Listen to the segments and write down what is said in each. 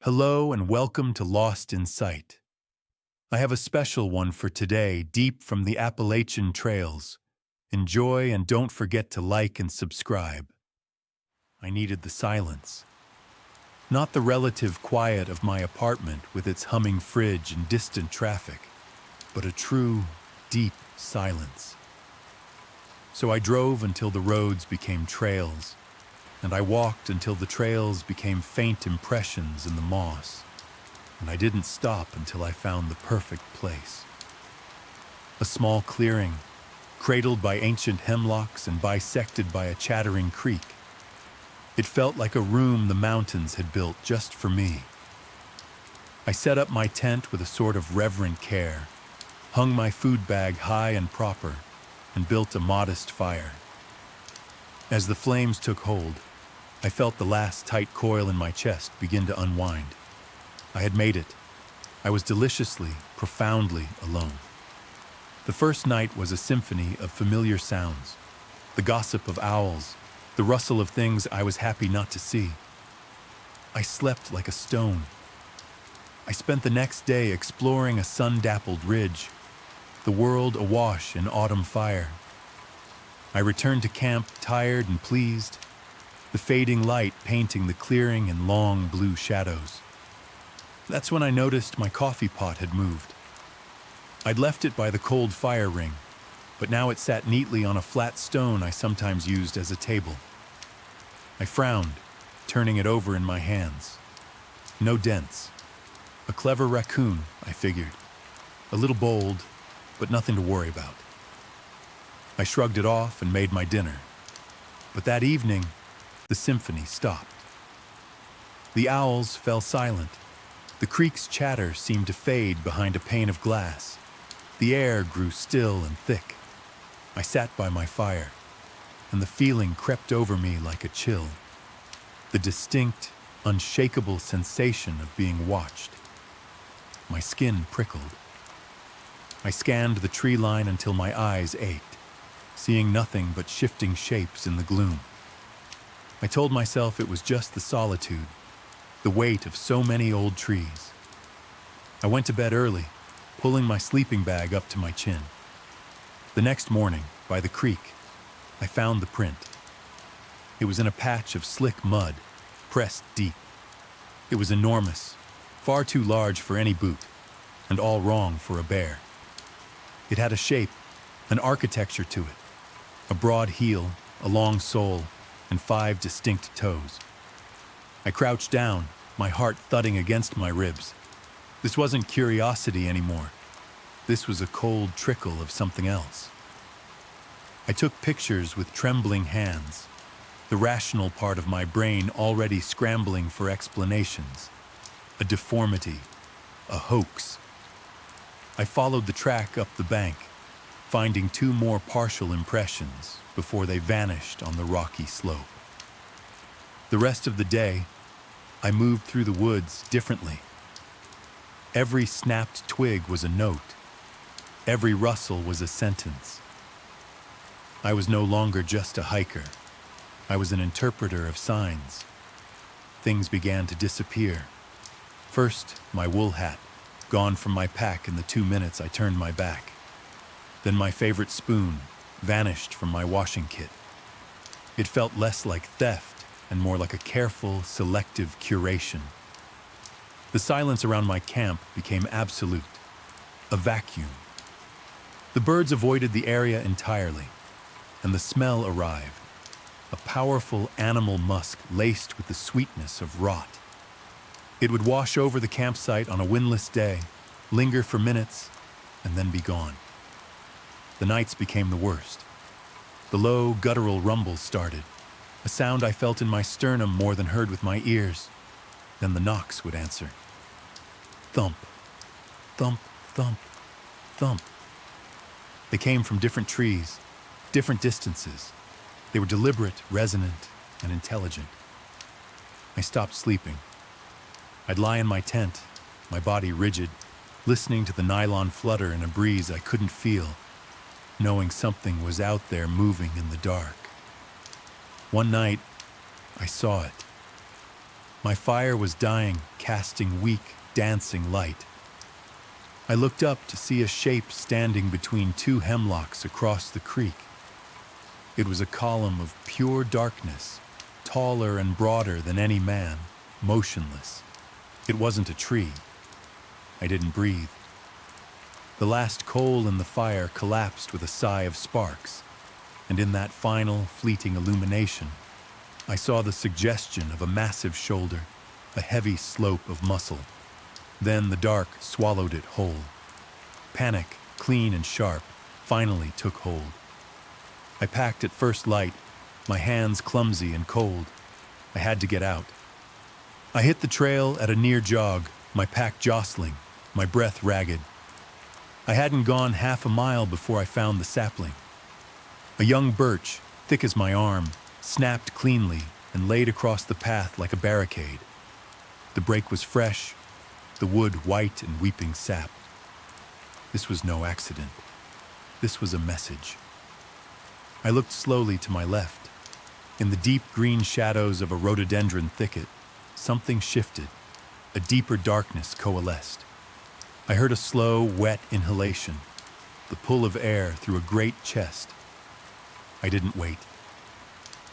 Hello and welcome to Lost in Sight. I have a special one for today, deep from the Appalachian trails. Enjoy and don't forget to like and subscribe. I needed the silence. Not the relative quiet of my apartment with its humming fridge and distant traffic, but a true, deep silence. So I drove until the roads became trails, and I walked until the trails became faint impressions in the moss, and I didn't stop until I found the perfect place. A small clearing, cradled by ancient hemlocks and bisected by a chattering creek. It felt like a room the mountains had built just for me. I set up my tent with a sort of reverent care, hung my food bag high and proper, and built a modest fire. As the flames took hold, I felt the last tight coil in my chest begin to unwind. I had made it. I was deliciously, profoundly alone. The first night was a symphony of familiar sounds, the gossip of owls, the rustle of things I was happy not to see. I slept like a stone. I spent the next day exploring a sun-dappled ridge, the world awash in autumn fire. I returned to camp tired and pleased, the fading light painting the clearing in long blue shadows. That's when I noticed my coffee pot had moved. I'd left it by the cold fire ring, but now it sat neatly on a flat stone I sometimes used as a table. I frowned, turning it over in my hands. No dents. A clever raccoon, I figured. A little bold, but nothing to worry about. I shrugged it off and made my dinner. But that evening, the symphony stopped. The owls fell silent. The creek's chatter seemed to fade behind a pane of glass. The air grew still and thick. I sat by my fire, and the feeling crept over me like a chill. The distinct, unshakable sensation of being watched. My skin prickled. I scanned the tree line until my eyes ached, seeing nothing but shifting shapes in the gloom. I told myself it was just the solitude, the weight of so many old trees. I went to bed early, pulling my sleeping bag up to my chin. The next morning, by the creek, I found the print. It was in a patch of slick mud, pressed deep. It was enormous, far too large for any boot, and all wrong for a bear. It had a shape, an architecture to it, a broad heel, a long sole, and 5 distinct toes. I crouched down, my heart thudding against my ribs. This wasn't curiosity anymore. This was a cold trickle of something else. I took pictures with trembling hands, the rational part of my brain already scrambling for explanations. A deformity, a hoax. I followed the track up the bank, finding 2 more partial impressions before they vanished on the rocky slope. The rest of the day, I moved through the woods differently. Every snapped twig was a note. Every rustle was a sentence. I was no longer just a hiker. I was an interpreter of signs. Things began to disappear. First, my wool hat, gone from my pack in the 2 minutes I turned my back. Then my favorite spoon vanished from my washing kit. It felt less like theft and more like a careful, selective curation. The silence around my camp became absolute, a vacuum. The birds avoided the area entirely, and the smell arrived, a powerful animal musk laced with the sweetness of rot. It would wash over the campsite on a windless day, linger for minutes, and then be gone. The nights became the worst. The low, guttural rumble started, a sound I felt in my sternum more than heard with my ears. Then the knocks would answer. Thump, thump, thump, thump. They came from different trees, different distances. They were deliberate, resonant, and intelligent. I stopped sleeping. I'd lie in my tent, my body rigid, listening to the nylon flutter in a breeze I couldn't feel, knowing something was out there moving in the dark. One night, I saw it. My fire was dying, casting weak, dancing light. I looked up to see a shape standing between two hemlocks across the creek. It was a column of pure darkness, taller and broader than any man, motionless. It wasn't a tree. I didn't breathe. The last coal in the fire collapsed with a sigh of sparks, and in that final, fleeting illumination, I saw the suggestion of a massive shoulder, a heavy slope of muscle. Then the dark swallowed it whole. Panic, clean and sharp, finally took hold. I packed at first light, my hands clumsy and cold. I had to get out. I hit the trail at a near jog, my pack jostling, my breath ragged. I hadn't gone half a mile before I found the sapling. A young birch, thick as my arm, snapped cleanly and laid across the path like a barricade. The break was fresh, the wood white and weeping sap. This was no accident. This was a message. I looked slowly to my left. In the deep green shadows of a rhododendron thicket, something shifted. A deeper darkness coalesced. I heard a slow, wet inhalation, the pull of air through a great chest. I didn't wait.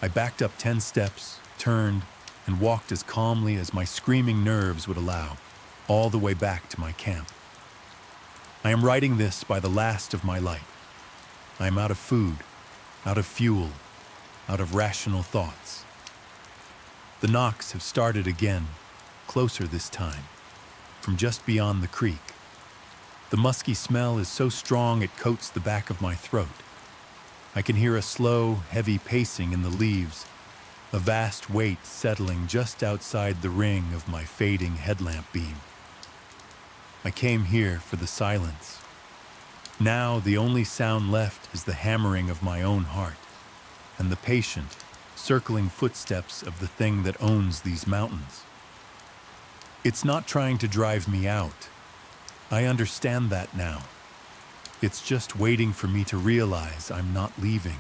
I backed up 10 steps, turned, and walked as calmly as my screaming nerves would allow, all the way back to my camp. I am writing this by the last of my light. I am out of food, out of fuel, out of rational thoughts. The knocks have started again, closer this time, from just beyond the creek. The musky smell is so strong it coats the back of my throat. I can hear a slow, heavy pacing in the leaves, a vast weight settling just outside the ring of my fading headlamp beam. I came here for the silence. Now the only sound left is the hammering of my own heart and the patient, circling footsteps of the thing that owns these mountains. It's not trying to drive me out. I understand that now. It's just waiting for me to realize I'm not leaving.